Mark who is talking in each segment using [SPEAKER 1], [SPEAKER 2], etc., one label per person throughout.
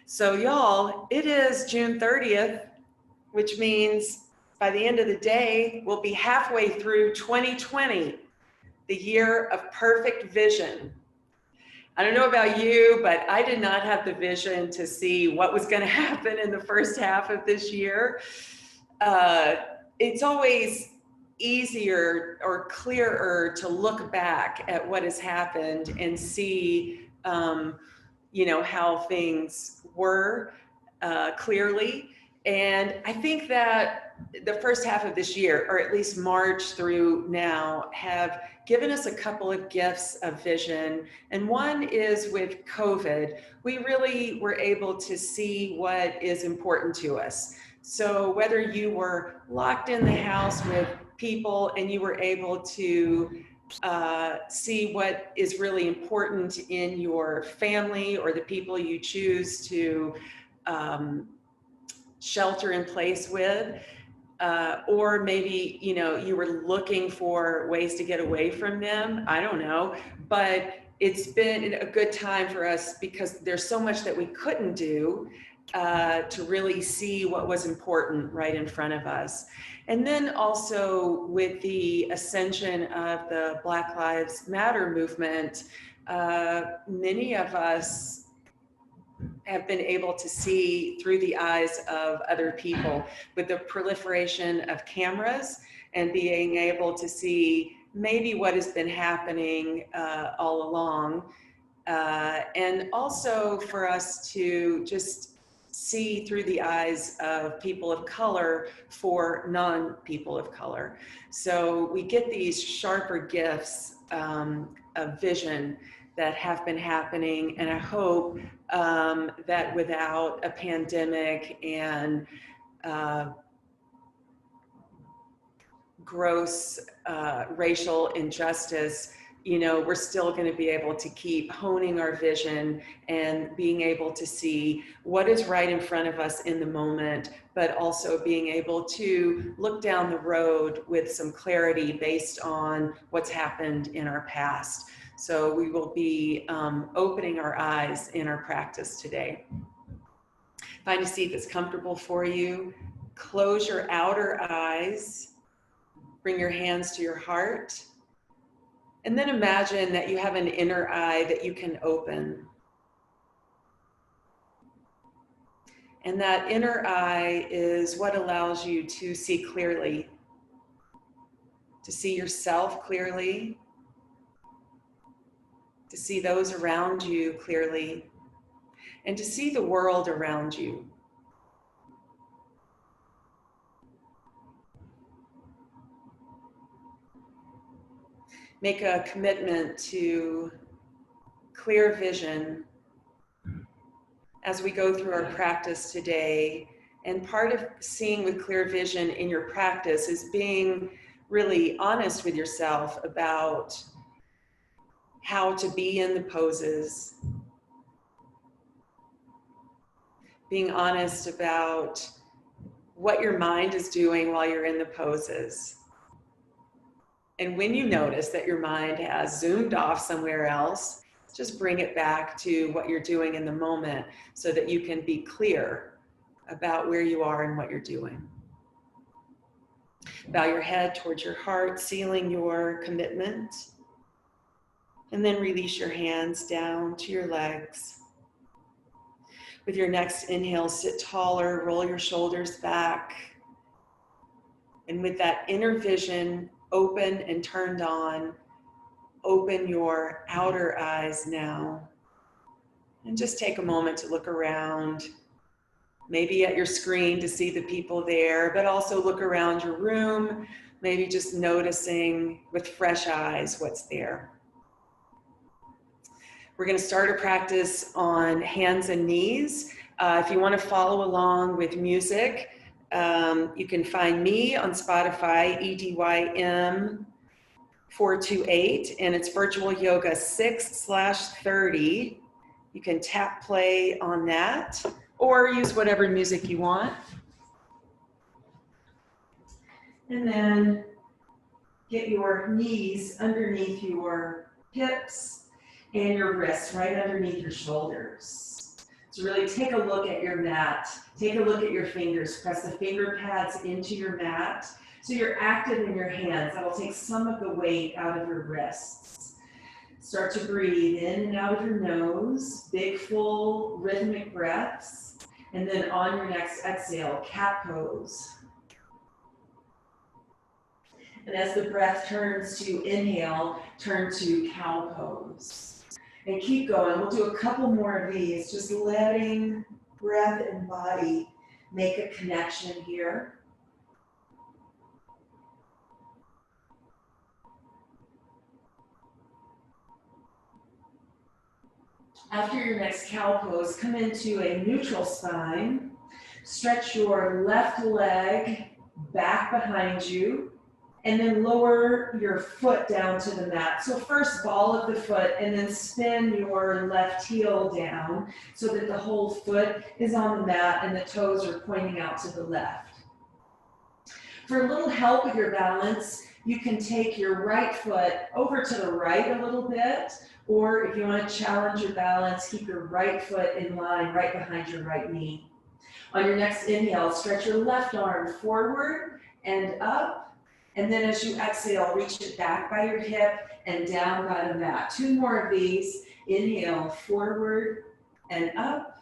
[SPEAKER 1] So y'all, it is June 30th, which means by the end of the day, we'll be halfway through 2020, the year of perfect vision. I don't know about you, but I did not have the vision to see what was going to happen in the first half of this year. It's always easier or clearer to look back at what has happened and see how things were clearly. And I think that the first half of this year, or at least March through now, have given us a couple of gifts of vision. And one is with COVID, we really were able to see what is important to us. So whether you were locked in the house with people and you were able to see what is really important in your family or the people you choose to shelter in place with, or maybe you were looking for ways to get away from them. I don't know, but it's been a good time for us because there's so much that we couldn't do to really see what was important right in front of us. And then also with the ascension of the Black Lives Matter movement, many of us have been able to see through the eyes of other people with the proliferation of cameras and being able to see maybe what has been happening all along. And also for us to just see through the eyes of people of color for non-people of color. So we get these sharper gifts of vision that have been happening, and I hope that without a pandemic and gross racial injustice, we're still going to be able to keep honing our vision and being able to see what is right in front of us in the moment, but also being able to look down the road with some clarity based on what's happened in our past. So we will be opening our eyes in our practice today. Find a seat that's comfortable for you. Close your outer eyes. Bring your hands to your heart. And then imagine that you have an inner eye that you can open. And that inner eye is what allows you to see clearly, to see yourself clearly, to see those around you clearly, and to see the world around you. Make a commitment to clear vision as we go through our practice today. And part of seeing with clear vision in your practice is being really honest with yourself about how to be in the poses, being honest about what your mind is doing while you're in the poses. And when you notice that your mind has zoomed off somewhere else, just bring it back to what you're doing in the moment so that you can be clear about where you are and what you're doing. Bow your head towards your heart, sealing your commitment. And then release your hands down to your legs. With your next inhale, sit taller, roll your shoulders back. And with that inner vision open and turned on, open your outer eyes now. And just take a moment to look around, maybe at your screen to see the people there, but also look around your room, maybe just noticing with fresh eyes what's there. We're going to start a practice on hands and knees. If you want to follow along with music, you can find me on Spotify, EDYM428, and it's Virtual Yoga 6/30. You can tap play on that or use whatever music you want. And then get your knees underneath your hips and your wrists right underneath your shoulders. So really take a look at your mat. Take a look at your fingers. Press the finger pads into your mat. So you're active in your hands. That'll take some of the weight out of your wrists. Start to breathe in and out of your nose. Big, full, rhythmic breaths. And then on your next exhale, cat pose. And as the breath turns to inhale, turn to cow pose. And keep going. We'll do a couple more of these, just letting breath and body make a connection here. After your next cow pose, come into a neutral spine. Stretch your left leg back behind you. And then lower your foot down to the mat. So first ball of the foot and then spin your left heel down so that the whole foot is on the mat and the toes are pointing out to the left. For a little help with your balance, you can take your right foot over to the right a little bit, or if you want to challenge your balance, keep your right foot in line right behind your right knee. On your next inhale, stretch your left arm forward and up. And then as you exhale, reach it back by your hip and down by the mat. Two more of these. Inhale, forward and up.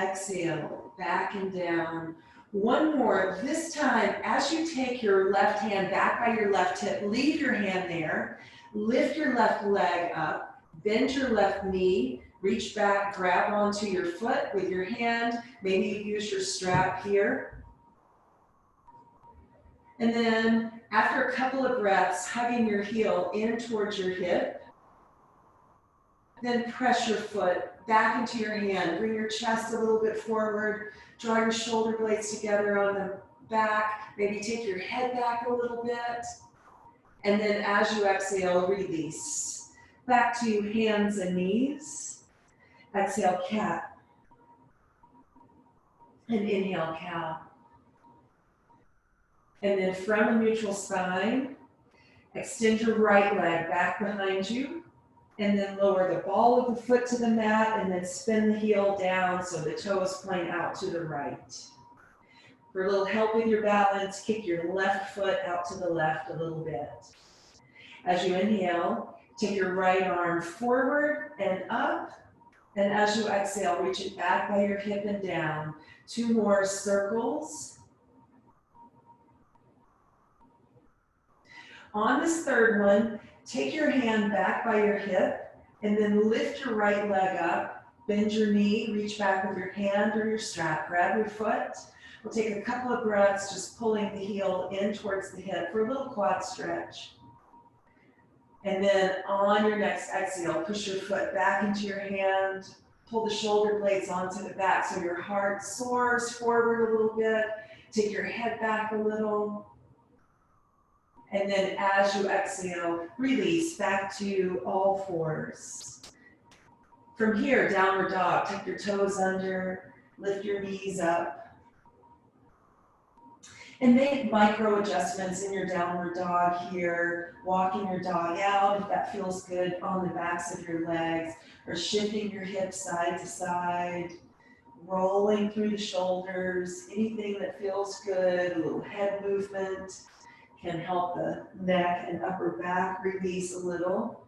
[SPEAKER 1] Exhale, back and down. One more. This time, as you take your left hand back by your left hip, leave your hand there. Lift your left leg up. Bend your left knee. Reach back, grab onto your foot with your hand. Maybe you use your strap here. And then after a couple of breaths, hugging your heel in towards your hip, then press your foot back into your hand. Bring your chest a little bit forward, draw your shoulder blades together on the back, maybe take your head back a little bit. And then as you exhale, release. Back to hands and knees. Exhale, cat. And inhale, cow. And then from a neutral spine, extend your right leg back behind you, and then lower the ball of the foot to the mat, and then spin the heel down so the toes point out to the right. For a little help with your balance, kick your left foot out to the left a little bit. As you inhale, take your right arm forward and up, and as you exhale, reach it back by your hip and down. Two more circles. On this third one, take your hand back by your hip and then lift your right leg up, bend your knee, reach back with your hand or your strap, grab your foot. We'll take a couple of breaths, just pulling the heel in towards the hip for a little quad stretch. And then on your next exhale, push your foot back into your hand, pull the shoulder blades onto the back so your heart soars forward a little bit, take your head back a little. And then as you exhale, release back to all fours. From here, downward dog, tuck your toes under, lift your knees up. And make micro adjustments in your downward dog here, walking your dog out if that feels good on the backs of your legs, or shifting your hips side to side, rolling through the shoulders, anything that feels good, a little head movement. Can help the neck and upper back release a little.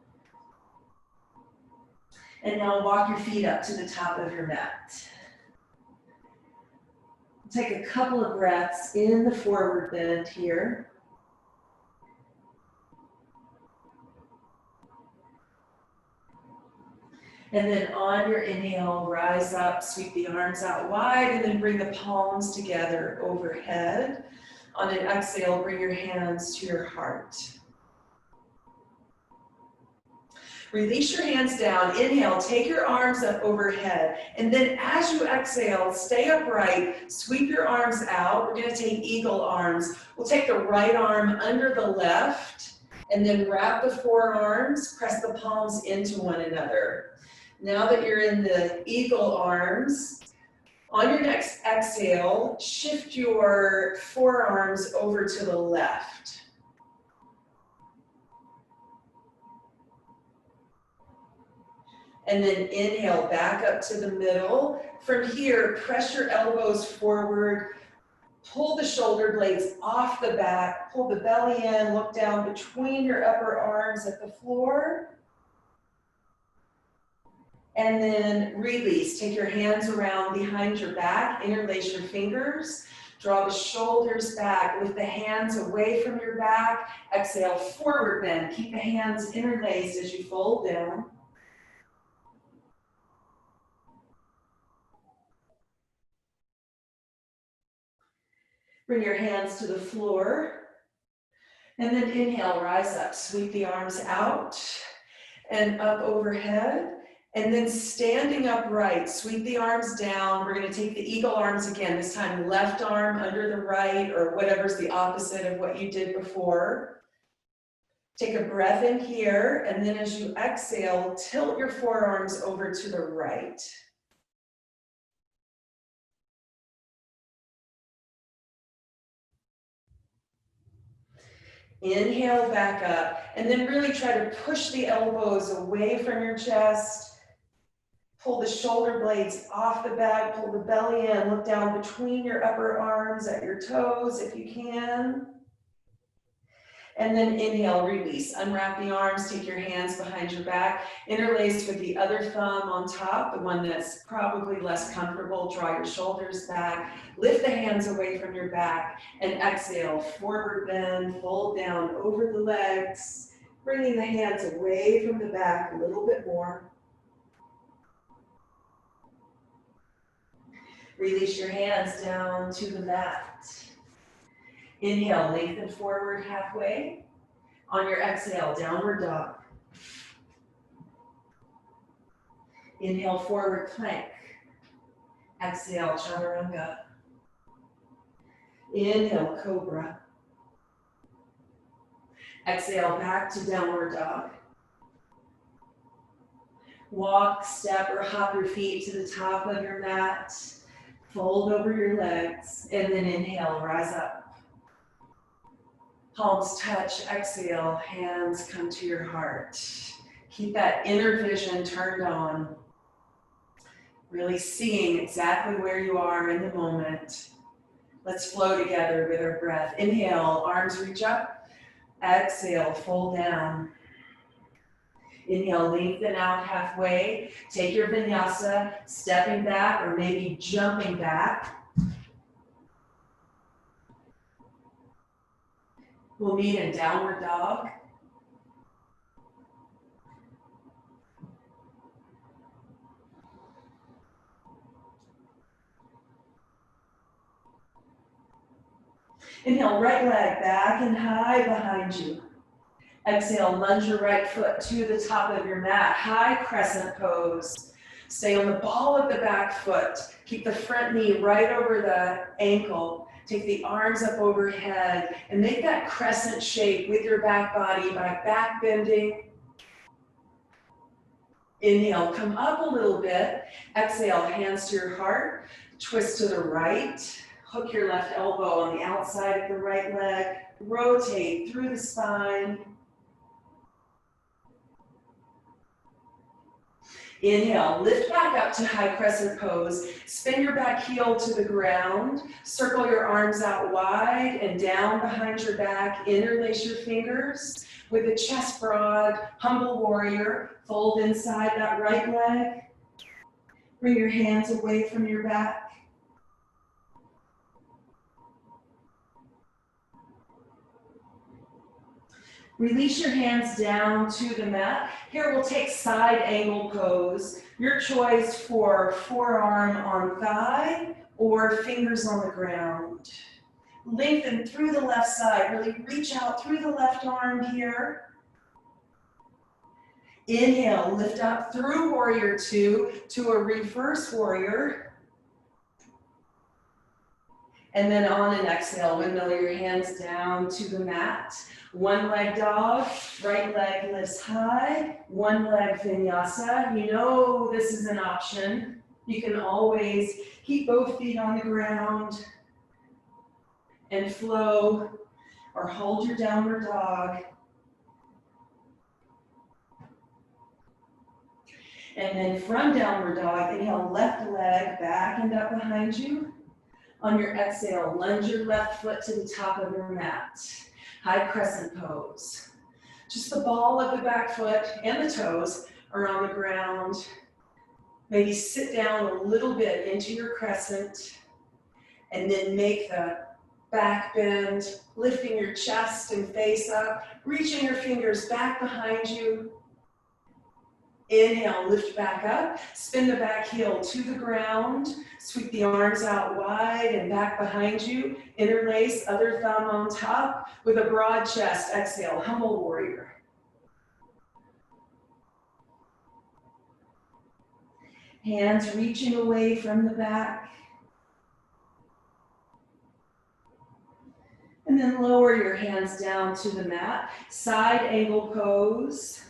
[SPEAKER 1] And now walk your feet up to the top of your mat. Take a couple of breaths in the forward bend here. And then on your inhale, rise up, sweep the arms out wide, and then bring the palms together overhead. On an exhale, bring your hands to your heart. Release your hands down. Inhale, take your arms up overhead. And then as you exhale, stay upright, sweep your arms out. We're going to take eagle arms. We'll take the right arm under the left, and then wrap the forearms, press the palms into one another. Now that you're in the eagle arms, on your next exhale, shift your forearms over to the left. And then inhale, back up to the middle. From here, press your elbows forward. Pull the shoulder blades off the back. Pull the belly in. Look down between your upper arms at the floor. And then release. Take your hands around behind your back. Interlace your fingers. Draw the shoulders back. Lift the hands away from your back. Exhale, forward bend. Keep the hands interlaced as you fold down. Bring your hands to the floor. And then inhale, rise up. Sweep the arms out and up overhead. And then standing upright, sweep the arms down. We're going to take the eagle arms again, this time left arm under the right, or whatever's the opposite of what you did before. Take a breath in here, and then as you exhale, tilt your forearms over to the right. Inhale back up, and then really try to push the elbows away from your chest. Pull the shoulder blades off the back, pull the belly in, look down between your upper arms at your toes if you can. And then inhale, release. Unwrap the arms, take your hands behind your back, interlace with the other thumb on top, the one that's probably less comfortable. Draw your shoulders back, lift the hands away from your back, and exhale, forward bend, fold down over the legs, bringing the hands away from the back a little bit more. Release your hands down to the mat. Inhale, lengthen forward halfway. On your exhale, downward dog. Inhale, forward plank. Exhale, chaturanga. Inhale, cobra. Exhale, back to downward dog. Walk, step, or hop your feet to the top of your mat. Fold over your legs, and then inhale, rise up. Palms touch, exhale, hands come to your heart. Keep that inner vision turned on. Really seeing exactly where you are in the moment. Let's flow together with our breath. Inhale, arms reach up. Exhale, fold down. Inhale, lengthen out halfway. Take your vinyasa, stepping back or maybe jumping back. We'll meet in downward dog. Inhale, right leg back and high behind you. Exhale, lunge your right foot to the top of your mat. High crescent pose. Stay on the ball of the back foot. Keep the front knee right over the ankle. Take the arms up overhead and make that crescent shape with your back body by back bending. Inhale, come up a little bit. Exhale, hands to your heart. Twist to the right. Hook your left elbow on the outside of the right leg. Rotate through the spine. Inhale, lift back up to high crescent pose. Spin your back heel to the ground. Circle your arms out wide and down behind your back. Interlace your fingers with a chest broad, humble warrior. Fold inside that right leg. Bring your hands away from your back. Release your hands down to the mat. Here we'll take side angle pose. Your choice for forearm on thigh or fingers on the ground. Lengthen through the left side. Really reach out through the left arm here. Inhale, lift up through warrior two to a reverse warrior. And then on an exhale, windmill your hands down to the mat. One leg dog, right leg lifts high, one leg vinyasa. You know this is an option. You can always keep both feet on the ground and flow or hold your downward dog. And then from downward dog, inhale, left leg back and up behind you. On your exhale, lunge your left foot to the top of your mat. High crescent pose. Just the ball of the back foot and the toes are on the ground. Maybe sit down a little bit into your crescent and then make the back bend, lifting your chest and face up, reaching your fingers back behind you. Inhale, lift back up, spin the back heel to the ground, sweep the arms out wide and back behind you, interlace other thumb on top with a broad chest. Exhale, humble warrior. Hands reaching away from the back. And then lower your hands down to the mat, side angle pose.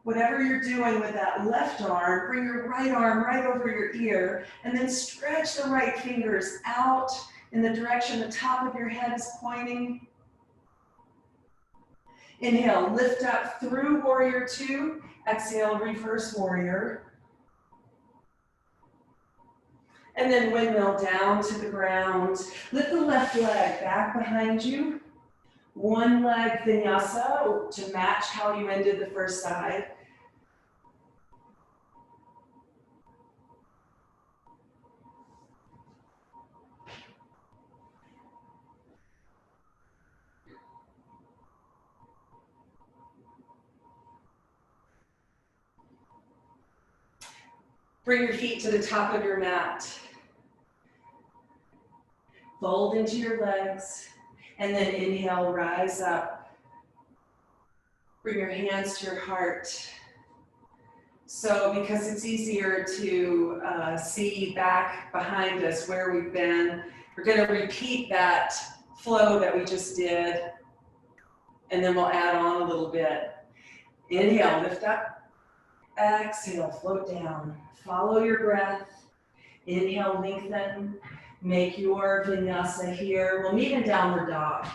[SPEAKER 1] Whatever you're doing with that left arm, bring your right arm right over your ear, and then stretch the right fingers out in the direction the top of your head is pointing. Inhale, lift up through warrior two. Exhale, reverse warrior. And then windmill down to the ground. Lift the left leg back behind you. One leg vinyasa to match how you ended the first side. Bring your feet to the top of your mat. Fold into your legs, and then inhale, rise up. Bring your hands to your heart. So because it's easier to see back behind us where we've been, we're gonna repeat that flow that we just did, and then we'll add on a little bit. Inhale, lift up. Exhale, float down. Follow your breath. Inhale, lengthen. Make your vinyasa here. We'll meet in downward dog.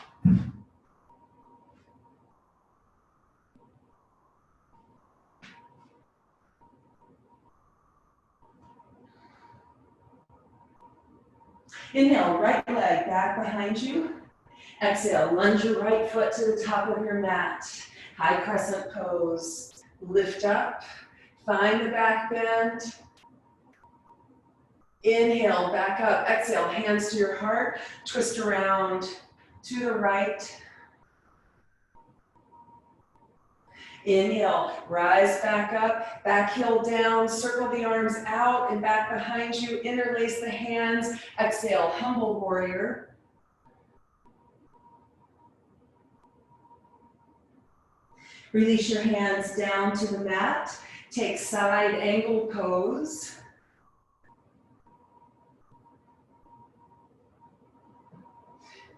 [SPEAKER 1] Inhale, right leg back behind you. Exhale, lunge your right foot to the top of your mat. High crescent pose. Lift up. Find the back bend. Inhale, back up. Exhale, hands to your heart. Twist around to the right. Inhale, rise back up. Back heel down. Circle the arms out and back behind you. Interlace the hands. Exhale, humble warrior. Release your hands down to the mat. Take side angle pose.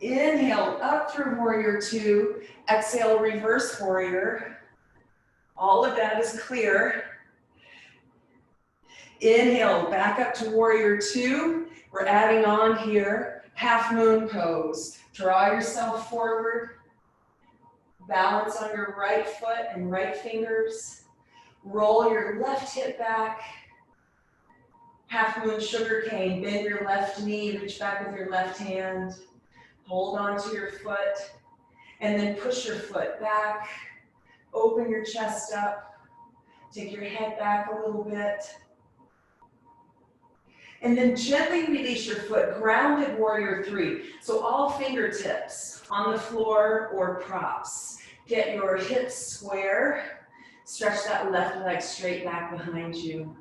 [SPEAKER 1] Inhale, up through warrior two. Exhale, reverse warrior. All of that is clear. Inhale, back up to warrior two. We're adding on here, half moon pose. Draw yourself forward. Balance on your right foot and right fingers. Roll your left hip back. Half moon sugar cane. Bend your left knee. Reach back with your left hand. Hold on to your foot. And then push your foot back. Open your chest up. Take your head back a little bit. And then gently release your foot. Grounded warrior three. So all fingertips on the floor or props. Get your hips square. Stretch that left leg straight back behind you.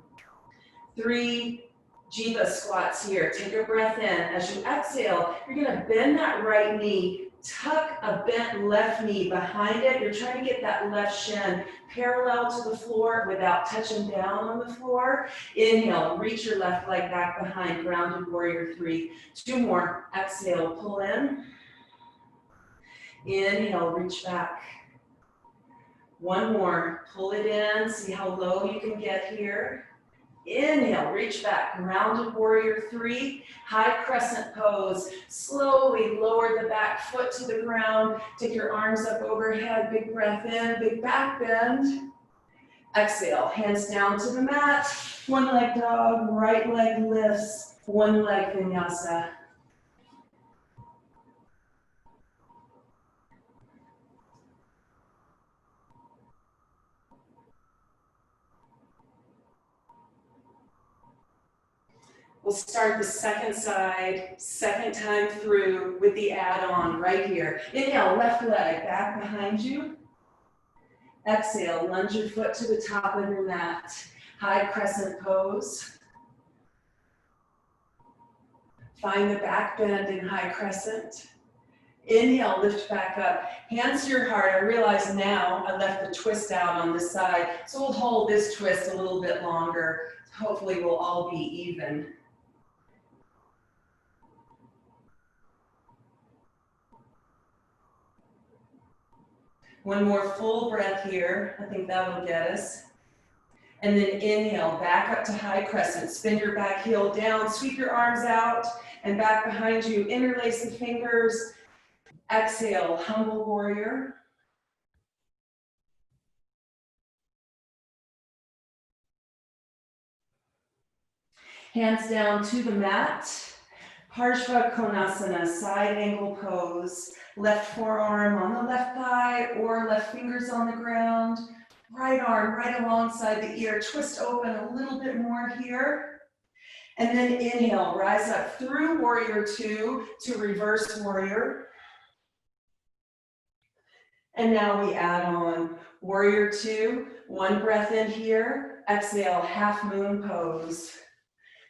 [SPEAKER 1] 3 Jiva squats here. Take a breath in. As you exhale, you're gonna bend that right knee, tuck a bent left knee behind it. You're trying to get that left shin parallel to the floor without touching down on the floor. Inhale, reach your left leg back behind, grounded warrior three. 2 more. Exhale, pull in. Inhale, reach back. 1 more, pull it in, see how low you can get here. Inhale, reach back, grounded warrior three, high crescent pose. Slowly lower the back foot to the ground. Take your arms up overhead, big breath in, big back bend. Exhale, hands down to the mat. One leg dog, right leg lifts, one leg vinyasa. We'll start the second side, second time through with the add-on right here. Inhale, left leg back behind you. Exhale, lunge your foot to the top of your mat. High crescent pose. Find the back bend in high crescent. Inhale, lift back up. Hands to your heart. I realize now I left the twist out on this side, so we'll hold this twist a little bit longer. Hopefully we'll all be even. One more full breath here. I think that will get us. And then inhale, back up to high crescent. Spin your back heel down, sweep your arms out, and back behind you. Interlace the fingers. Exhale, humble warrior. Hands down to the mat. Parshva Konasana, side angle pose. Left forearm on the left thigh or left fingers on the ground. Right arm right alongside the ear. Twist open a little bit more here. And then inhale, rise up through warrior two to reverse warrior. And now we add on warrior two. One breath in here. Exhale, half moon pose.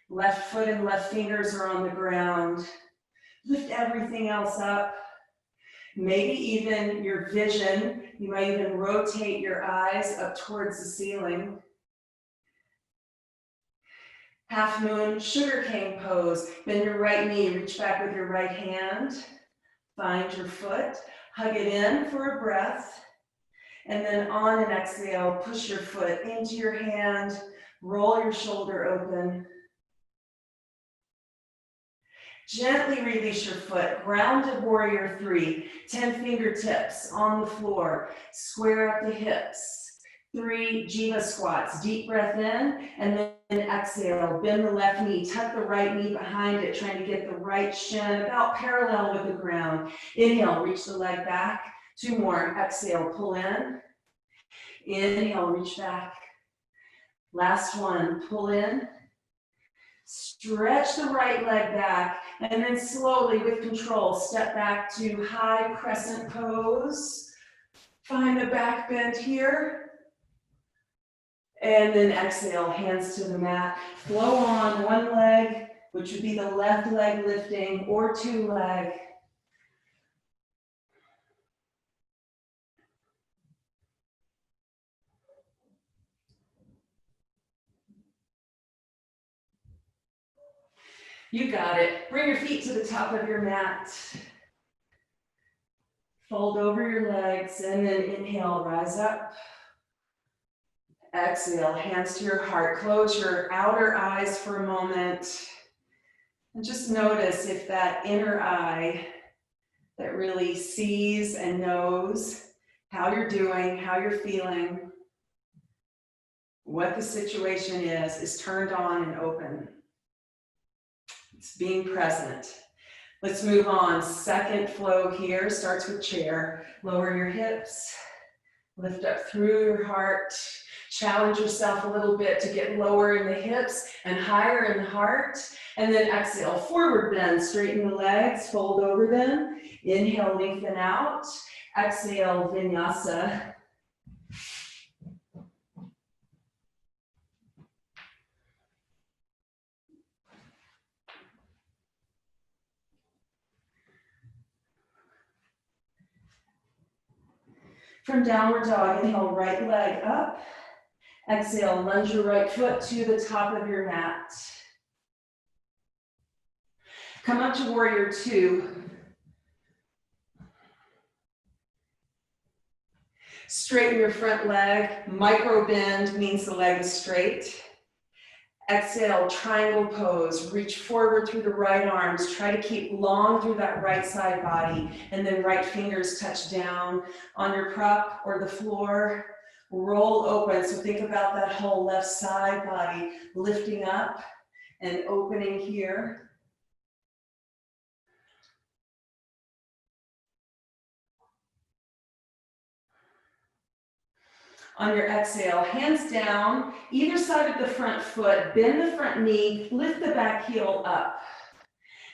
[SPEAKER 1] Left foot and left fingers are on the ground. Lift everything else up. Maybe even your vision, you might even rotate your eyes up towards the ceiling. Half moon, sugarcane pose. Bend your right knee, reach back with your right hand. Find your foot, hug it in for a breath. And then on an exhale, push your foot into your hand, roll your shoulder open. Gently release your foot, grounded warrior three, 10 fingertips on the floor, square up the hips. 3 Jiva squats, deep breath in, and then exhale, bend the left knee, tuck the right knee behind it, trying to get the right shin about parallel with the ground. Inhale, reach the leg back, 2 more, exhale, pull in. Inhale, reach back. Last one, pull in. Stretch the right leg back, and then slowly, with control, step back to high crescent pose. Find the back bend here. And then exhale, hands to the mat. Flow on one leg, which would be the left leg lifting, or 2 leg. You got it. Bring your feet to the top of your mat. Fold over your legs, and then inhale, rise up. Exhale, hands to your heart. Close your outer eyes for a moment. And just notice if that inner eye that really sees and knows how you're doing, how you're feeling, what the situation is turned on and open. It's being present. Let's move on. Second flow here starts with chair. Lower your hips, lift up through your heart. Challenge yourself a little bit to get lower in the hips and higher in the heart. And then exhale, forward bend, straighten the legs, fold over them. Inhale, lengthen out. Exhale, vinyasa. From downward dog, inhale, right leg up. Exhale, lunge your right foot to the top of your mat. Come up to warrior two. Straighten your front leg. Micro bend means the leg is straight. Exhale, triangle pose. Reach forward through the right arms. Try to keep long through that right side body. And then right fingers touch down on your prop or the floor. roll open. So think about that whole left side body lifting up and opening here. On your exhale, hands down, either side of the front foot, bend the front knee, lift the back heel up.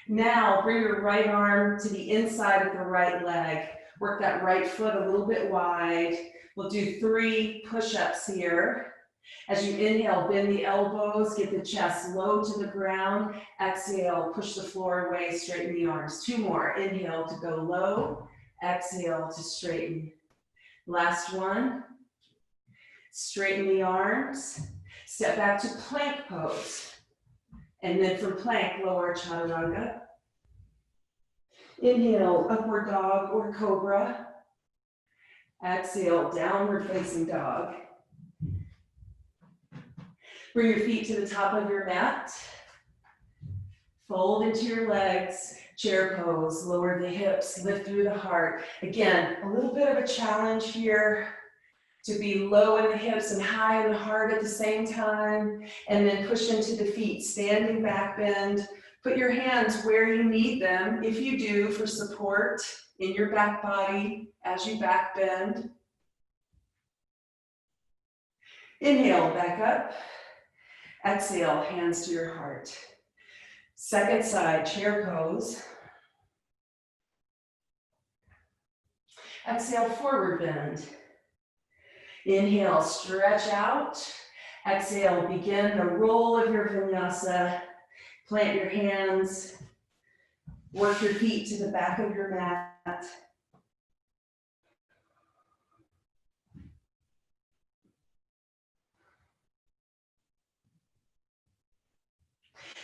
[SPEAKER 1] Now bring your right arm to the inside of the right leg. Work that right foot a little bit wide. We'll do 3 push-ups here. As you inhale, bend the elbows, get the chest low to the ground. Exhale, push the floor away, straighten the arms. 2 more. Inhale to go low. Exhale to straighten. Last one. Straighten the arms. Step back to plank pose. And then from plank, lower chaturanga. Inhale, upward dog or cobra. Exhale, downward facing dog. Bring your feet to the top of your mat. Fold into your legs, chair pose, lower the hips, lift through the heart. Again, a little bit of a challenge here to be low in the hips and high in the heart at the same time, and then push into the feet, standing back bend. Put your hands where you need them, if you do, for support in your back body as you back bend. Inhale, back up. Exhale, hands to your heart. Second side, chair pose. Exhale, forward bend. Inhale, stretch out. Exhale, begin the roll of your vinyasa. Plant your hands. Work your feet to the back of your mat.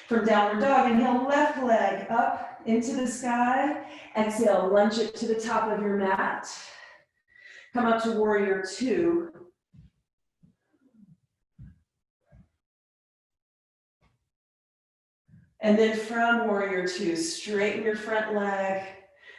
[SPEAKER 1] From downward dog, inhale, left leg up into the sky. Exhale, lunge it to the top of your mat. Come up to warrior 2. And then from warrior 2, straighten your front leg.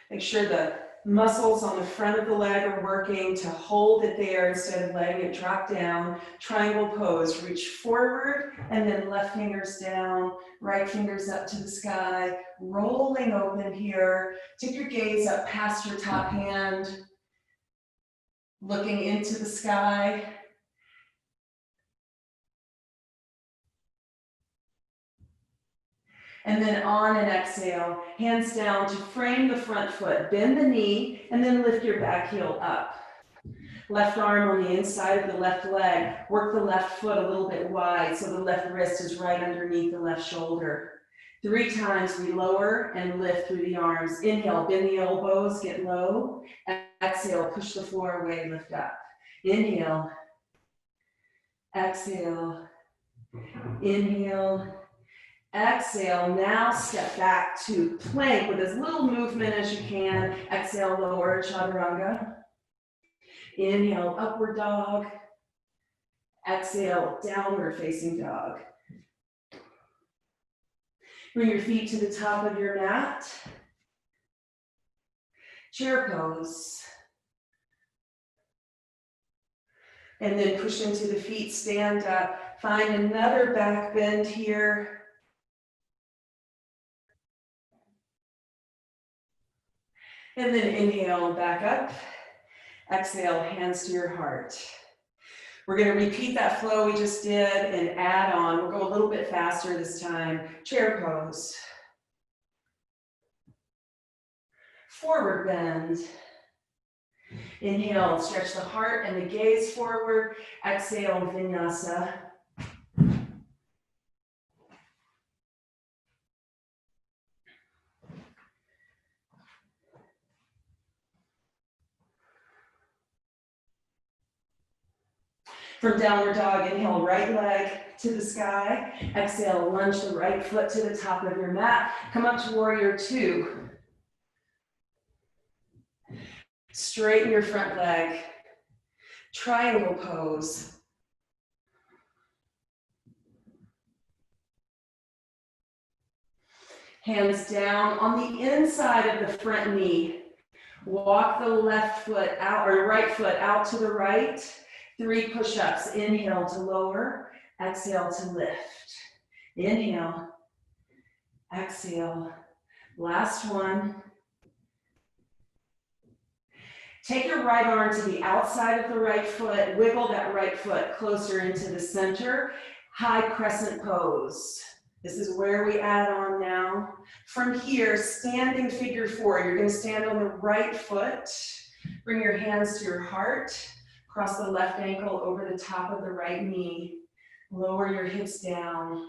[SPEAKER 1] Make sure the muscles on the front of the leg are working to hold it there instead of letting it drop down. Triangle pose, reach forward and then left fingers down, right fingers up to the sky, rolling open here. Take your gaze up past your top hand, looking into the sky. And then on an exhale, hands down to frame the front foot, bend the knee, and then lift your back heel up. Left arm on the inside of the left leg, work the left foot a little bit wide so the left wrist is right underneath the left shoulder. 3 times we lower and lift through the arms. Inhale, bend the elbows, get low. Exhale, push the floor away, lift up. Inhale, exhale, inhale, exhale. Now step back to plank with as little movement as you can. Exhale, lower chaturanga. Inhale, upward dog. Exhale, downward facing dog. Bring your feet to the top of your mat. Chair pose. And then push into the feet, stand up. Find another back bend here. And then inhale, back up. Exhale, hands to your heart. We're going to repeat that flow we just did and add on. We'll go a little bit faster this time. Chair pose. Forward bend. Inhale, stretch the heart and the gaze forward. Exhale, vinyasa. From downward dog, inhale, right leg to the sky. Exhale, lunge the right foot to the top of your mat. Come up to warrior 2. Straighten your front leg. Triangle pose. Hands down on the inside of the front knee. Walk the left foot out or right foot out to the right. 3 push-ups. Inhale to lower, exhale to lift. Inhale, exhale. Last one. Take your right arm to the outside of the right foot, wiggle that right foot closer into the center. High crescent pose. This is where we add on now. From here, standing figure 4. You're going to stand on the right foot. Bring your hands to your heart. Cross the left ankle over the top of the right knee. Lower your hips down.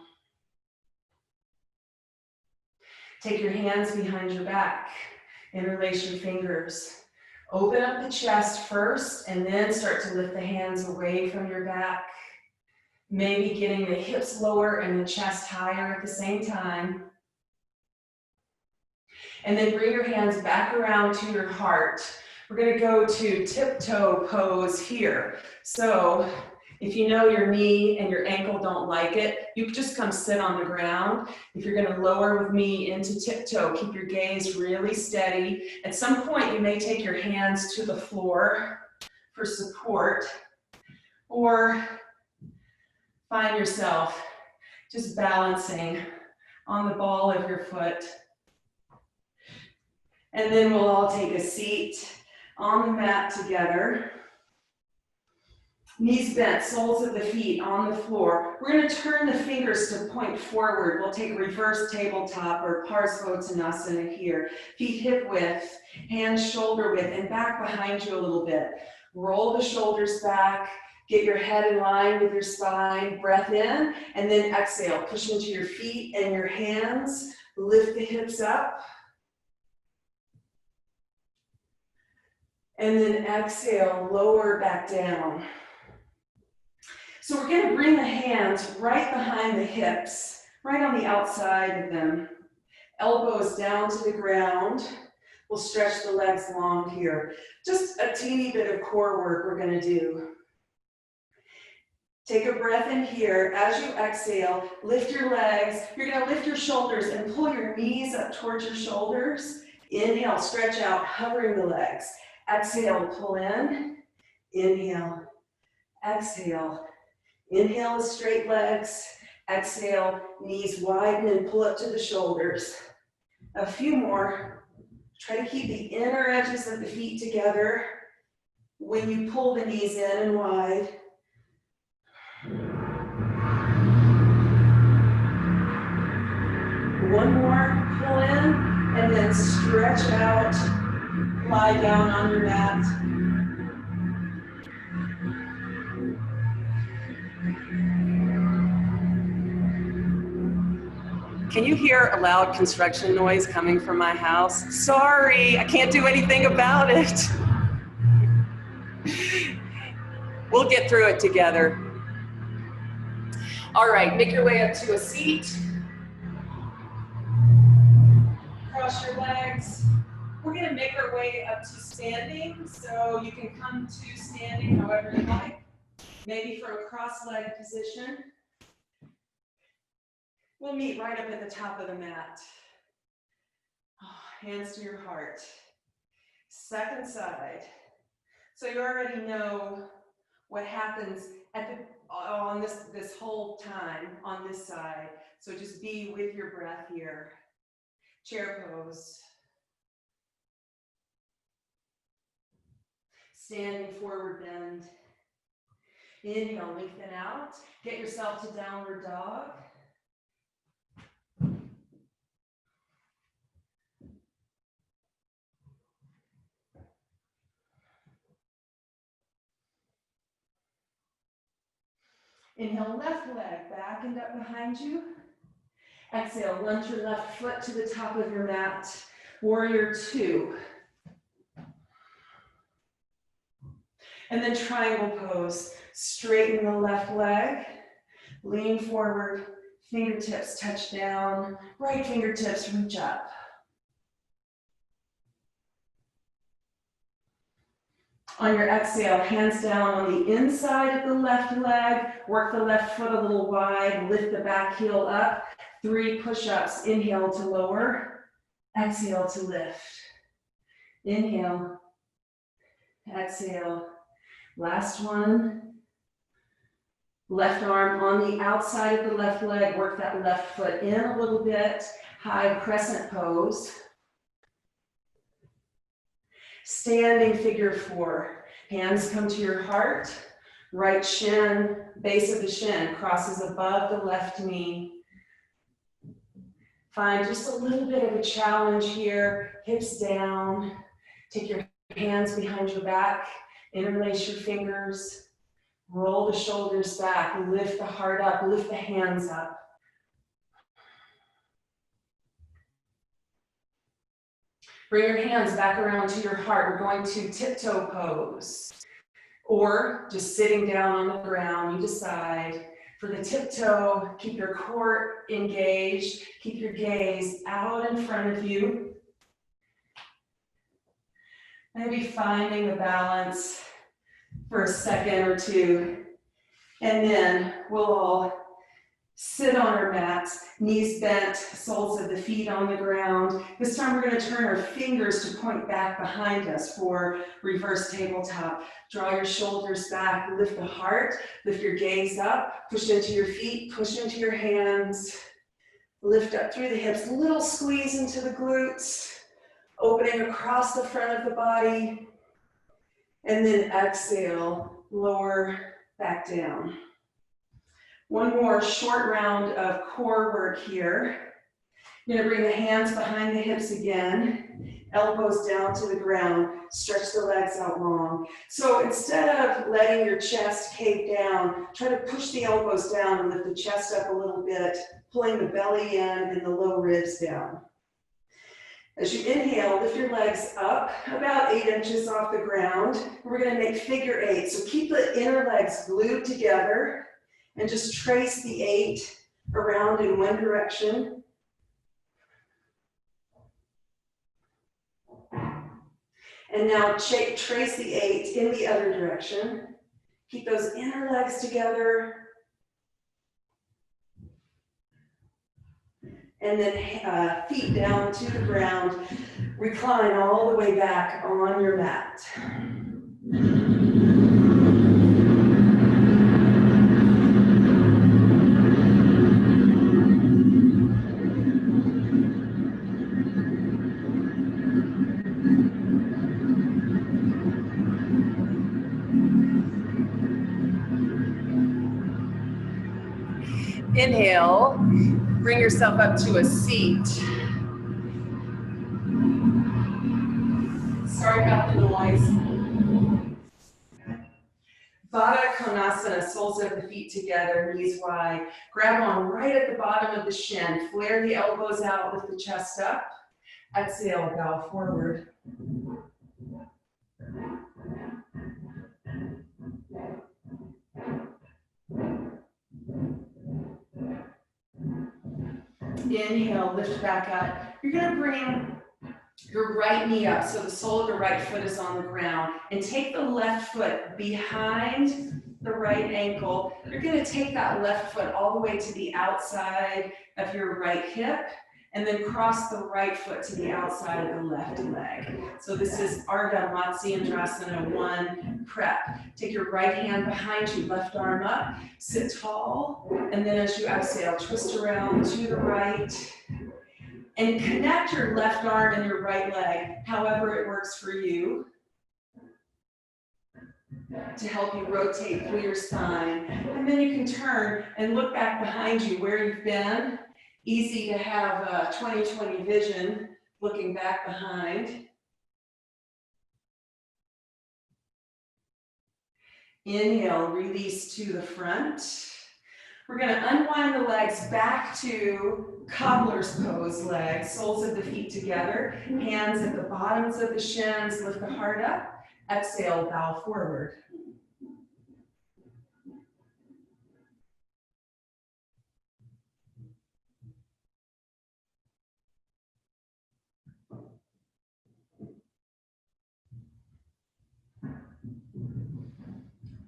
[SPEAKER 1] Take your hands behind your back. Interlace your fingers. Open up the chest first and then start to lift the hands away from your back. Maybe getting the hips lower and the chest higher at the same time. And then bring your hands back around to your heart. We're going to go to tiptoe pose here. So if you know your knee and your ankle don't like it, you can just come sit on the ground. If you're going to lower with me into tiptoe, keep your gaze really steady. At some point, you may take your hands to the floor for support, or find yourself just balancing on the ball of your foot. And then we'll all take a seat on the mat together. Knees bent, soles of the feet on the floor. We're going to turn the fingers to point forward. We'll take reverse tabletop or Parsvottanasana here. Feet hip width, hands shoulder width, and back behind you a little bit. Roll the shoulders back. Get your head in line with your spine. Breath in, and then exhale. Push into your feet and your hands. Lift the hips up. And then exhale, lower back down. So we're going to bring the hands right behind the hips, right on the outside of them. Elbows down to the ground. We'll stretch the legs long here. Just a teeny bit of core work we're going to do. Take a breath in here. As you exhale, lift your legs. You're going to lift your shoulders and pull your knees up towards your shoulders. Inhale, stretch out, hovering the legs. Exhale, pull in. Inhale, exhale. Inhale, straight legs. Exhale, knees widen and pull up to the shoulders. A few more. Try to keep the inner edges of the feet together when you pull the knees in and wide. One more, pull in, and then stretch out. Lie down on your mat. Can you hear a loud construction noise coming from my house? Sorry, I can't do anything about it. We'll get through it together. All right, make your way up to a seat. Cross your legs. We're going to make our way up to standing, so you can come to standing however you like, maybe from a cross-legged position. We'll meet right up at the top of the mat. Hands to your heart. Second side. So you already know what happens at the, on this whole time on this side. So just be with your breath here. Chair pose. Standing forward bend. Inhale, lengthen out. Get yourself to downward dog. Inhale, left leg back and up behind you. Exhale, lunge your left foot to the top of your mat. Warrior 2. And then triangle pose. Straighten the left leg. Lean forward. Fingertips touch down. Right fingertips reach up. On your exhale, hands down on the inside of the left leg. Work the left foot a little wide. Lift the back heel up. 3 push-ups. Inhale to lower. Exhale to lift. Inhale. Exhale. Last one.
[SPEAKER 2] Left arm on the outside of the left leg, work that left foot in a little bit. High crescent pose. Standing figure four. Hands come to your heart. Right shin, base of the shin crosses above the left knee. Find just a little bit of a challenge here. Hips down. Take your hands behind your back. Interlace your fingers. Roll the shoulders back. Lift the heart up. Lift the hands up. Bring your hands back around to your heart. We're going to tiptoe pose. Or just sitting down on the ground, you decide. For the tiptoe, keep your core engaged. Keep your gaze out in front of you. Maybe finding the balance for a second or two. And then we'll all sit on our mats, knees bent, soles of the feet on the ground. This time we're going to turn our fingers to point back behind us for reverse tabletop. Draw your shoulders back, lift the heart, lift your gaze up, push into your feet, push into your hands, lift up through the hips, little squeeze into the glutes, opening across the front of the body, and then exhale, lower back down. One more short round of core work here. You're going to bring the hands behind the hips again, elbows down to the ground, stretch the legs out long. So instead of letting your chest cave down, try to push the elbows down and lift the chest up a little bit, pulling the belly in and the low ribs down. As you inhale, lift your legs up about 8 inches off the ground. We're going to make figure 8. So keep the inner legs glued together. And just trace the 8 around in one direction. And now trace the 8 in the other direction. Keep those inner legs together. And then feet down to the ground. Recline all the way back on your mat.
[SPEAKER 1] Inhale, bring yourself up to a seat. Sorry about the noise. Baddha Konasana, soles of the feet together, knees wide. Grab on right at the bottom of the shin. Flare the elbows out, lift the chest up. Exhale, bow forward. Inhale, lift back up. You're going to bring your right knee up so the sole of the right foot is on the ground, and take the left foot behind the right ankle. You're going to take that left foot all the way to the outside of your right hip, and then cross the right foot to the outside of the left leg. So this is Ardha Matsyendrasana 1 prep. Take your right hand behind you, left arm up, sit tall, and then as you exhale, twist around to the right, and connect your left arm and your right leg, however it works for you, to help you rotate through your spine. And then you can turn and look back behind you where you've been. Easy to have 20/20 vision looking back behind. Inhale, release to the front. We're going to unwind the legs back to cobbler's pose legs, soles of the feet together, hands at the bottoms of the shins, lift the heart up, exhale, bow forward.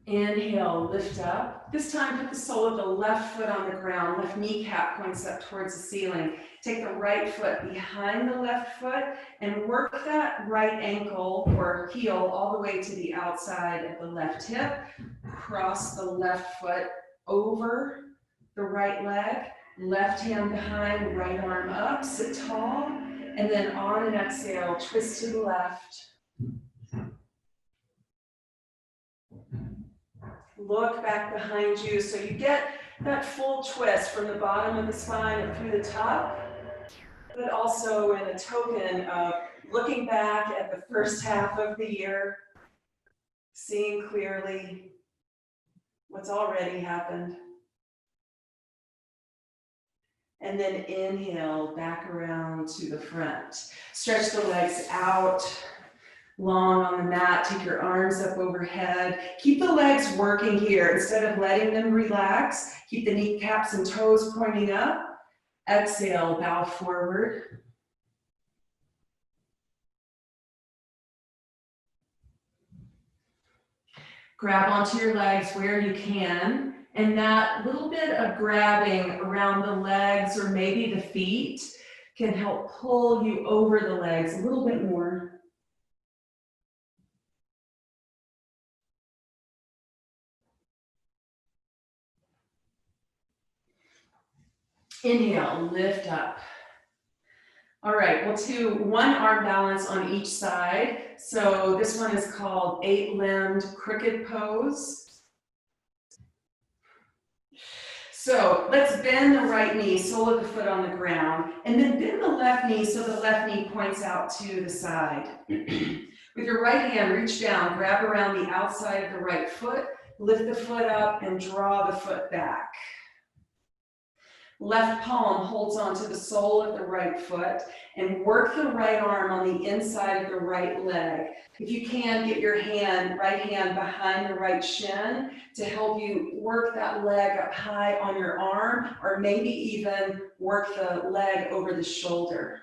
[SPEAKER 1] Inhale, lift up. This time, put the sole of the left foot on the ground. Left kneecap points up towards the ceiling. Take the right foot behind the left foot and work that right ankle or heel all the way to the outside of the left hip. Cross the left foot
[SPEAKER 2] over the right leg, left hand behind, right arm up, sit tall, and then on an exhale, twist to the left. Look back behind you so you get that full twist from the bottom of the spine up through the top, but also in a token of looking back at the first half of the year, seeing clearly what's already happened. And then inhale back around to the front. Stretch the legs out long on the mat. Take your arms up overhead. Keep the legs working here. Instead of letting them relax, keep the kneecaps and toes pointing up. Exhale, bow forward. Grab onto your legs where you can. And that little bit of grabbing around the legs or maybe the feet can help pull you over the legs a little bit more. Inhale, lift up. All right, we'll do one arm balance on each side. So this one is called 8-limbed crooked pose. So let's bend the right knee, sole of the foot on the ground, and then bend the left knee so the left knee points out to the side. With your right hand, reach down, grab around the outside of the right foot, lift the foot up and draw the foot back. Left palm holds onto the sole of the right foot and work the right arm on the inside of the right leg. If you can, get your right hand behind the right shin to help you work that leg up high on your arm, or maybe even work the leg over the shoulder.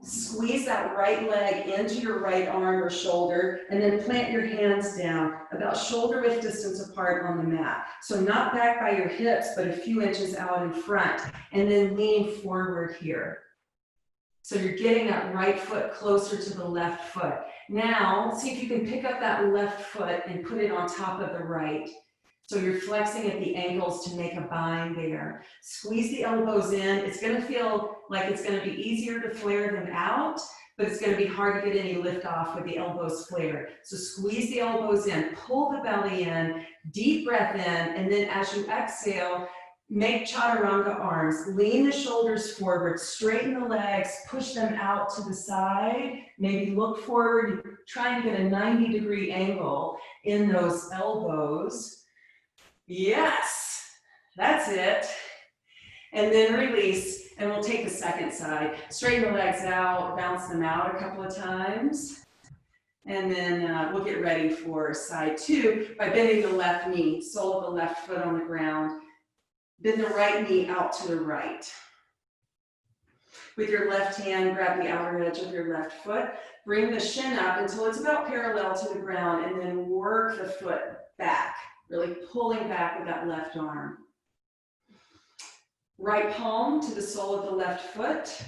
[SPEAKER 2] Squeeze that right leg into your right arm or shoulder, and then plant your hands down about shoulder width distance apart on the mat. So not back by your hips, but a few inches out in front, and then lean forward here. So you're getting that right foot closer to the left foot. Now, see if you can pick up that left foot and put it on top of the right. So you're flexing at the ankles to make a bind there. Squeeze the elbows in. It's going to feel like it's going to be easier to flare them out, but it's going to be hard to get any lift off with the elbows flared. So squeeze the elbows in, pull the belly in, deep breath in, and then as you exhale, make chaturanga arms. Lean the shoulders forward, straighten the legs, push them out to the side, maybe look forward, try and get a 90-degree angle in those elbows. Yes, that's it. And then release, and we'll take the second side. Straighten the legs out, bounce them out a couple of times. And then we'll get ready for side two by bending the left knee, sole of the left foot on the ground. Bend the right knee out to the right. With your left hand, grab the outer edge of your left foot. Bring the shin up until it's about parallel to the ground, and then work the foot back. Really pulling back with that left arm. Right palm to the sole of the left foot.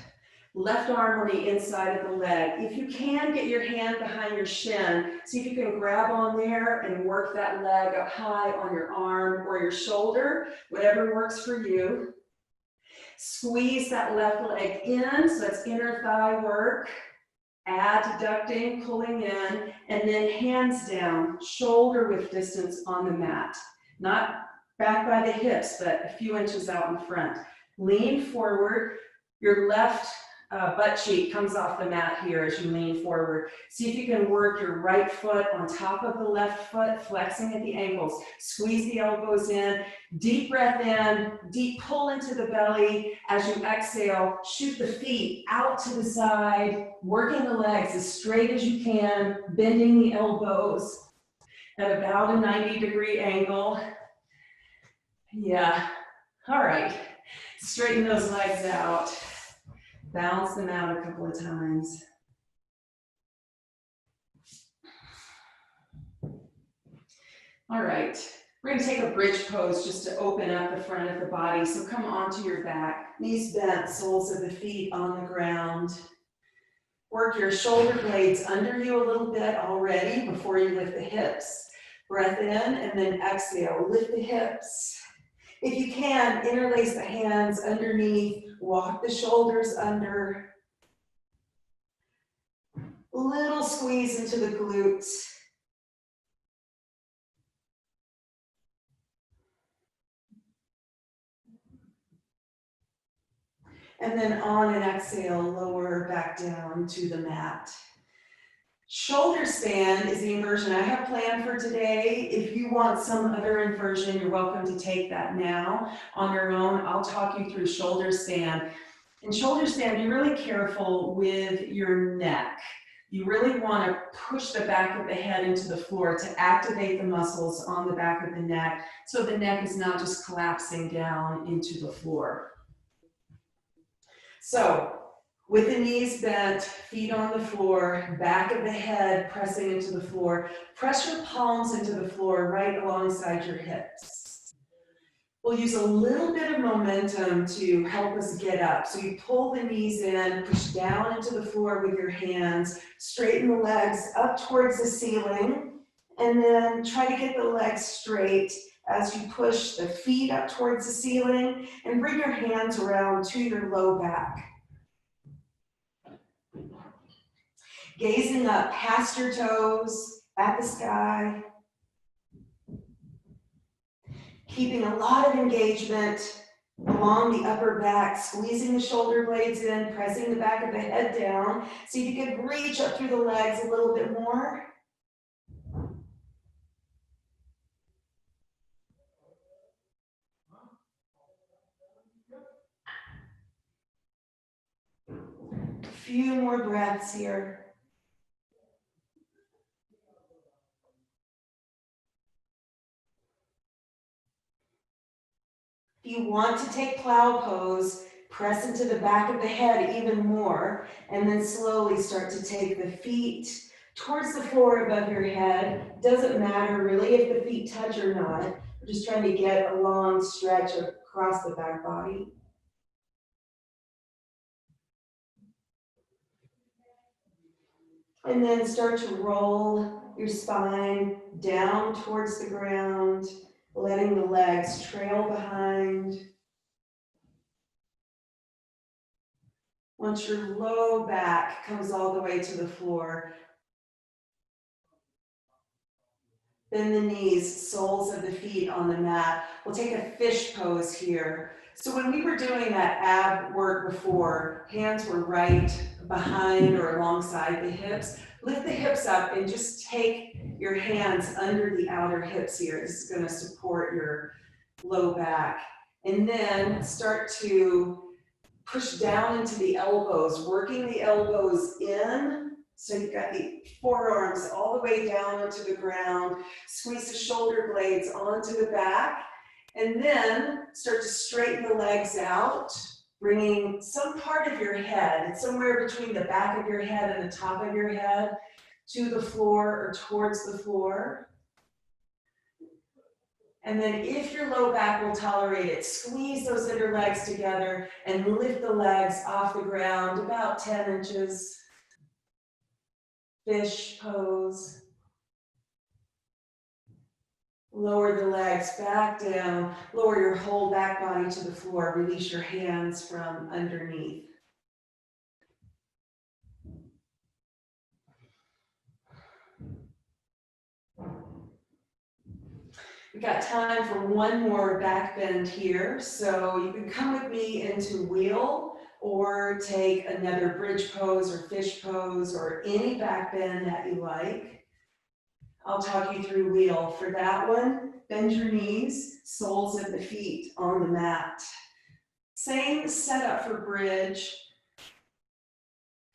[SPEAKER 2] Left arm on the inside of the leg. If you can, get your hand behind your shin. See if you can grab on there and work that leg up high on your arm or your shoulder, whatever works for you. Squeeze that left leg in, so that's inner thigh work. Adducting, pulling in, and then hands down, shoulder width distance on the mat. Not back by the hips, but a few inches out in front. Lean forward. Your left butt cheek comes off the mat here as you lean forward. See if you can work your right foot on top of the left foot, flexing at the ankles. Squeeze the elbows in. Deep breath in, deep pull into the belly. As you exhale, shoot the feet out to the side, working the legs as straight as you can, bending the elbows at about a 90-degree angle. Yeah, all right. Straighten those legs out. Bounce them out a couple of times. All right. We're going to take a bridge pose just to open up the front of the body. So come onto your back, knees bent, soles of the feet on the ground. Work your shoulder blades under you a little bit already before you lift the hips. Breath in and then exhale. Lift the hips. If you can, interlace the hands underneath. Walk the shoulders under. Little squeeze into the glutes. And then on an exhale, lower back down to the mat. Shoulder stand is the inversion I have planned for today. If you want some other inversion, you're welcome to take that now on your own. I'll talk you through shoulder stand. In shoulder stand, be really careful with your neck. You really want to push the back of the head into the floor to activate the muscles on the back of the neck so the neck is not just collapsing down into the floor. So, with the knees bent, feet on the floor, back of the head pressing into the floor, press your palms into the floor right alongside your hips. We'll use a little bit of momentum to help us get up. So you pull the knees in, push down into the floor with your hands, straighten the legs up towards the ceiling, and then try to get the legs straight as you push the feet up towards the ceiling and bring your hands around to your low back. Gazing up past your toes, at the sky. Keeping a lot of engagement along the upper back, squeezing the shoulder blades in, pressing the back of the head down. See if you can reach up through the legs a little bit more. A few more breaths here. If you want to take plow pose, press into the back of the head even more, and then slowly start to take the feet towards the floor above your head. Doesn't matter really if the feet touch or not. We're just trying to get a long stretch across the back body. And then start to roll your spine down towards the ground, letting the legs trail behind. Once your low back comes all the way to the floor, bend the knees, soles of the feet on the mat. We'll take a fish pose here. So when we were doing that ab work before, hands were right behind or alongside the hips. Lift the hips up and just take your hands under the outer hips here. This is going to support your low back. And then start to push down into the elbows, working the elbows in. So you've got the forearms all the way down onto the ground. Squeeze the shoulder blades onto the back. And then start to straighten the legs out, bringing some part of your head, somewhere between the back of your head and the top of your head, to the floor or towards the floor. And then if your low back will tolerate it, squeeze those inner legs together and lift the legs off the ground about 10 inches. Fish pose. Lower the legs back down. Lower your whole back body to the floor. Release your hands from underneath. We've got time for one more back bend here. So you can come with me into wheel or take another bridge pose or fish pose or any back bend that you like. I'll talk you through wheel. For that one, bend your knees, soles of the feet on the mat. Same setup for bridge.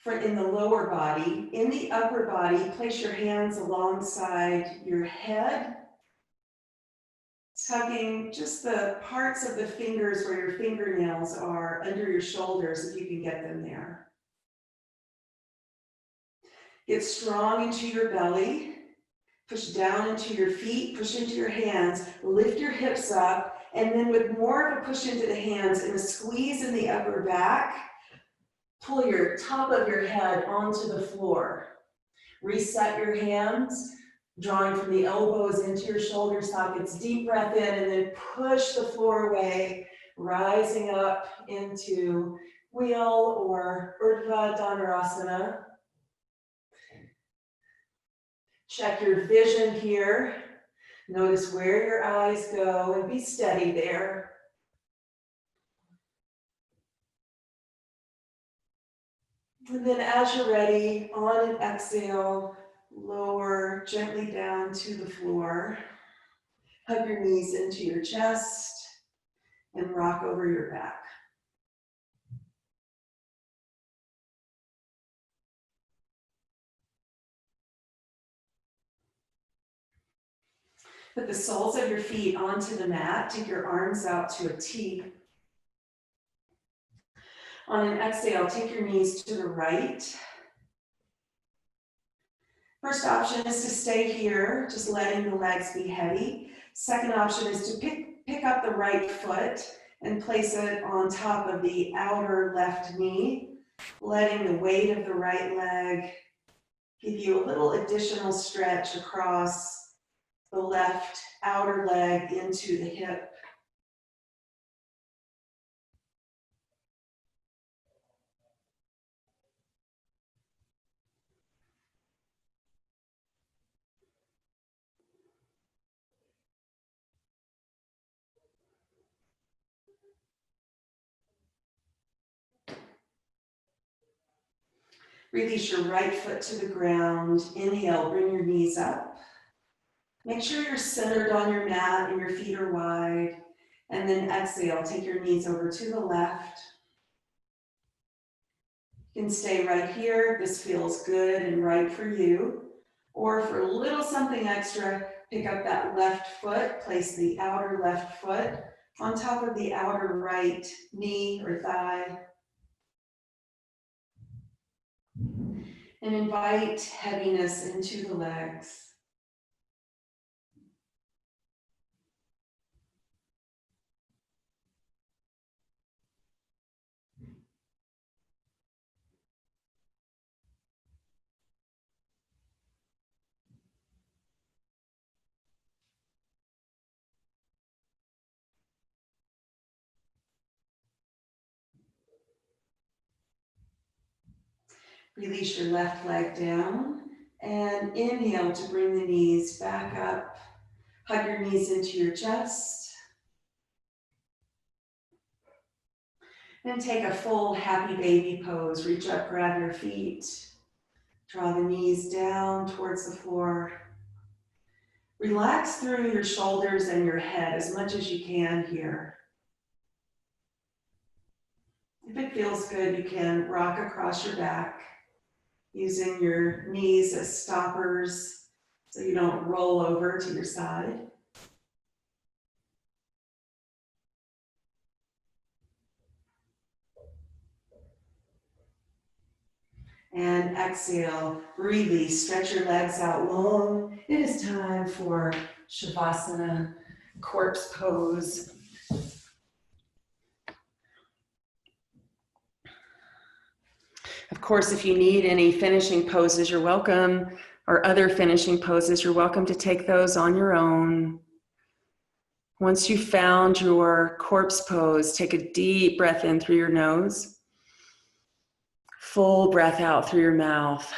[SPEAKER 2] In the lower body. In the upper body, place your hands alongside your head, tucking just the parts of the fingers where your fingernails are under your shoulders if you can get them there. Get strong into your belly. Push down into your feet, push into your hands, lift your hips up, and then with more of a push into the hands and a squeeze in the upper back, pull your top of your head onto the floor. Reset your hands, Drawing from the elbows into your shoulder sockets, deep breath in, and then push the floor away, rising up into wheel or Urdhva Dhanurasana. Check your vision here. Notice where your eyes go and be steady there. And then as you're ready, on an exhale, lower gently down to the floor. Hug your knees into your chest and rock over your back. Put the soles of your feet onto the mat. Take your arms out to a T. On an exhale, take your knees to the right. First option is to stay here, just letting the legs be heavy. Second option is to pick up the right foot and place it on top of the outer left knee, letting the weight of the right leg give you a little additional stretch across the left outer leg into the hip. Release your right foot to the ground. Inhale, bring your knees up. Make sure you're centered on your mat and your feet are wide. And then exhale, take your knees over to the left. You can stay right here. This feels good and right for you. Or for a little something extra, pick up that left foot, place the outer left foot on top of the outer right knee or thigh. And invite heaviness into the legs. Release your left leg down and inhale to bring the knees back up. Hug your knees into your chest. And take a full happy baby pose. Reach up, grab your feet. Draw the knees down towards the floor. Relax through your shoulders and your head as much as you can here. If it feels good, you can rock across your back, using your knees as stoppers so you don't roll over to your side. And exhale, release, stretch your legs out long. It is time for Shavasana, corpse pose. Of course, if you need any finishing poses, you're welcome, or other finishing poses, you're welcome to take those on your own. Once you've found your corpse pose, take a deep breath in through your nose. Full breath out through your mouth.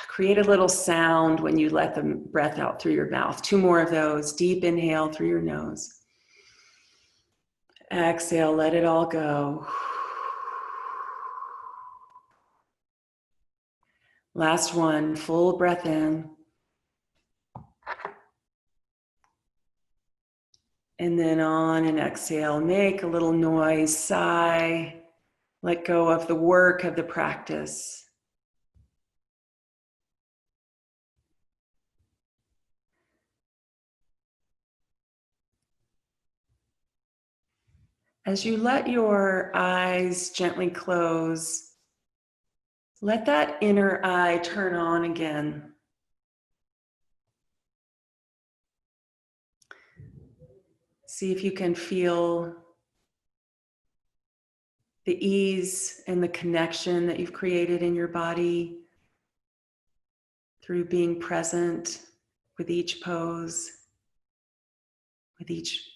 [SPEAKER 2] Create a little sound when you let the breath out through your mouth. 2 more of those. Deep inhale through your nose. Exhale, let it all go. Last one, full breath in. And then on an exhale, make a little noise, sigh. Let go of the work of the practice. As you let your eyes gently close, let that inner eye turn on again. See if you can feel the ease and the connection that you've created in your body through being present
[SPEAKER 1] with each pose, with each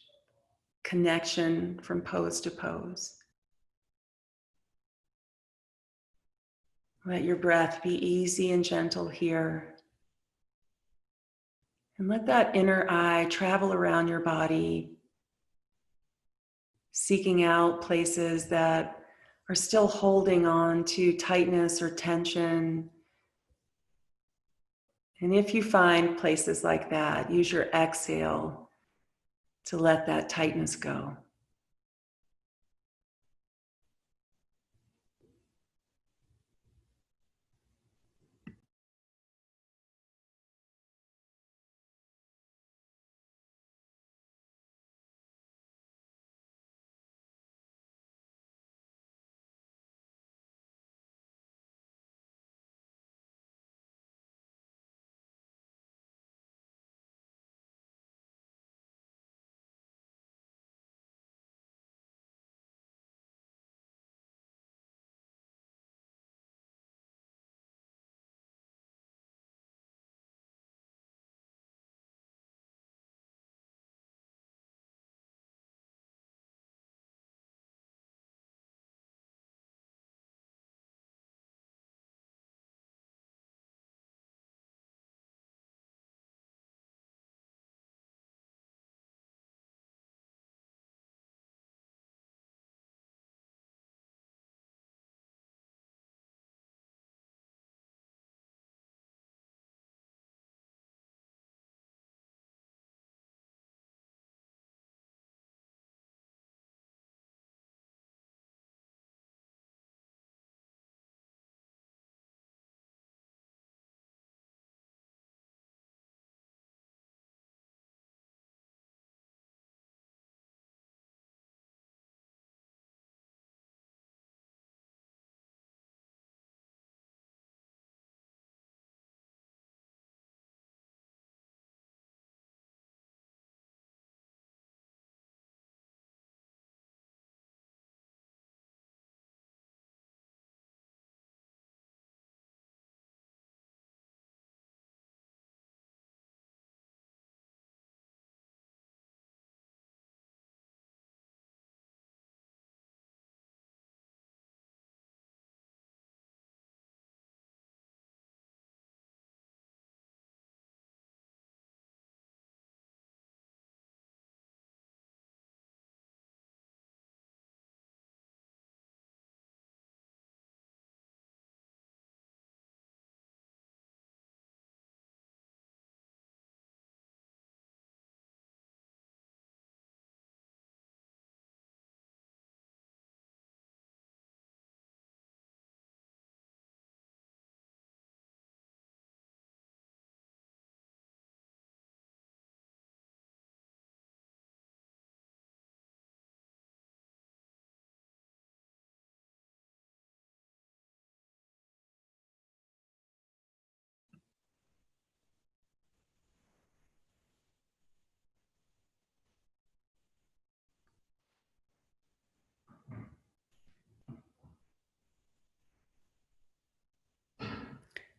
[SPEAKER 1] connection from pose to pose. Let your breath be easy and gentle here. And let that inner eye travel around your body, seeking out places that are still holding on to tightness or tension. And if you find places like that, use your exhale to let that tightness go.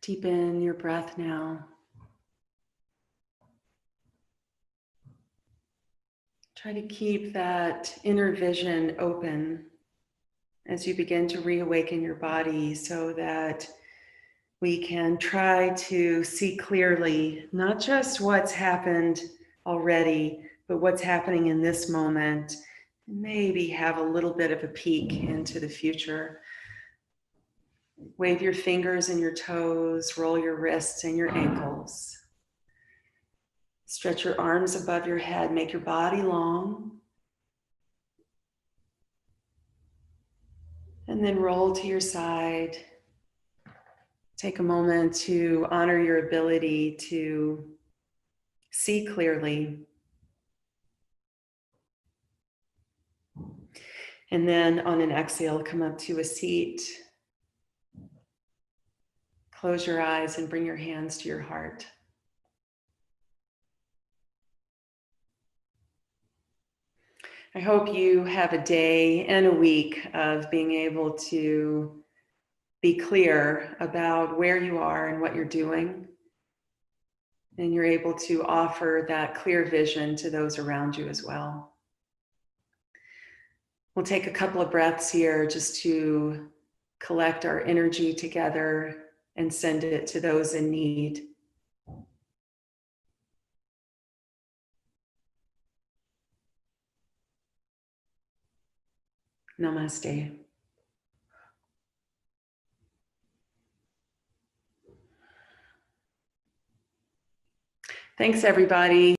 [SPEAKER 1] Deepen your breath now. Try to keep that inner vision open as you begin to reawaken your body so that we can try to see clearly, not just what's happened already, but what's happening in this moment. Maybe have a little bit of a peek into the future. Wave your fingers and your toes, roll your wrists and your ankles. Stretch your arms above your head, make your body long. And then roll to your side. Take a moment to honor your ability to see clearly. And then on an exhale, come up to a seat. Close your eyes and bring your hands to your heart. I hope you have a day and a week of being able to be clear about where you are and what you're doing. And you're able to offer that clear vision to those around you as well. We'll take a couple of breaths here just to collect our energy together and send it to those in need. Namaste. Thanks, everybody.